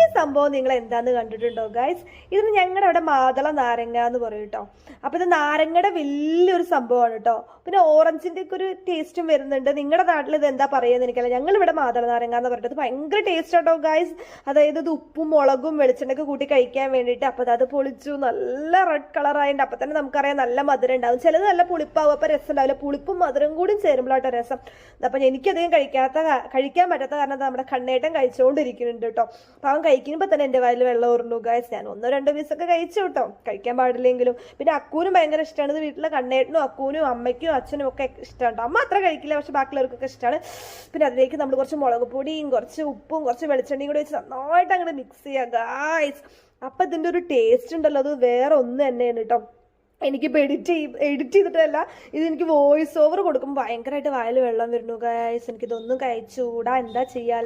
ഈ സംഭവം നിങ്ങൾ എന്താന്ന് കണ്ടിട്ടുണ്ടോ ഗൈസ്? ഇതിന് ഞങ്ങളുടെ അവിടെ മാതള നാരങ്ങ എന്ന് പറയും കേട്ടോ. അപ്പൊ ഇത് നാരങ്ങയുടെ വലിയൊരു സംഭവമാണ് കേട്ടോ. പിന്നെ ഓറഞ്ചിന്റെ ഒക്കെ ഒരു ടേസ്റ്റും വരുന്നുണ്ട്. നിങ്ങളുടെ നാട്ടിൽ ഇത് എന്താ പറയുന്നത് എനിക്കല്ല. ഞങ്ങൾ ഇവിടെ മാതള നാരങ്ങ എന്ന് പറഞ്ഞിട്ട് ഭയങ്കര ടേസ്റ്റ് ആട്ടോ ഗൈസ്. അതായത് ഇത് ഉപ്പും മുളകും വെളിച്ചെണ്ണയൊക്കെ കൂട്ടി കഴിക്കാൻ വേണ്ടിയിട്ട്. അപ്പൊ അത് പൊളിച്ചു നല്ല റെഡ് കളർ ആയിട്ട്. അപ്പൊ തന്നെ നമുക്കറിയാം നല്ല മധുരം ഉണ്ടാവും. ചിലത് നല്ല പുളിപ്പാവും, അപ്പൊ രസം ഉണ്ടാവില്ല. പുളിപ്പും മധുരം കൂടി ചേരുമ്പോഴാട്ടോ രസം. അപ്പൊ എനിക്കധികം കഴിക്കാൻ പറ്റാത്ത കാരണം നമ്മുടെ കണ്ണേട്ടൻ കഴിച്ചുകൊണ്ടിരിക്കുന്നുണ്ട് കേട്ടോ. അപ്പൊ അവൻ കഴിക്കുമ്പോൾ തന്നെ എൻ്റെ വായിൽ വെള്ളം ഊർന്നു ഗൈസ്. ഞാൻ 1-2 പീസൊക്കെ കഴിച്ചു കേട്ടോ, കഴിക്കാൻ പാടില്ലെങ്കിലും. പിന്നെ അക്കൂനും ഭയങ്കര ഇഷ്ടമാണ്. ഇത് വീട്ടിലെ കണ്ണേട്ടനും അക്കൂനും അമ്മയ്ക്കും അച്ഛനും ഒക്കെ ഇഷ്ടമാണ്. അമ്മ അത്ര കഴിക്കില്ല, പക്ഷെ ബാക്കിയുള്ളവർക്കൊക്കെ ഇഷ്ടമാണ്. പിന്നെ അതിലേക്ക് നമ്മൾ കുറച്ച് മുളക് പൊടിയും കുറച്ച് ഉപ്പും കുറച്ച് വെളിച്ചെണ്ണയും കൂടി വെച്ച് നന്നായിട്ട് അങ്ങോട്ട് മിക്സ് ചെയ്യുക ഗൈസ്. അപ്പൊ ഇതിന്റെ ഒരു ടേസ്റ്റ് ഉണ്ടല്ലോ, അത് വേറെ ഒന്ന് തന്നെയാണ് കേട്ടോ. എനിക്കിപ്പോൾ എഡിറ്റ് ചെയ്തിട്ടല്ല, ഇത് എനിക്ക് വോയിസ് ഓവർ കൊടുക്കുമ്പോൾ ഭയങ്കരമായിട്ട് വായിൽ വെള്ളം വരുന്നു ഗൈസ്. എനിക്കിതൊന്നും കഴിച്ചുകൂടാ, എന്താ ചെയ്യാലേ.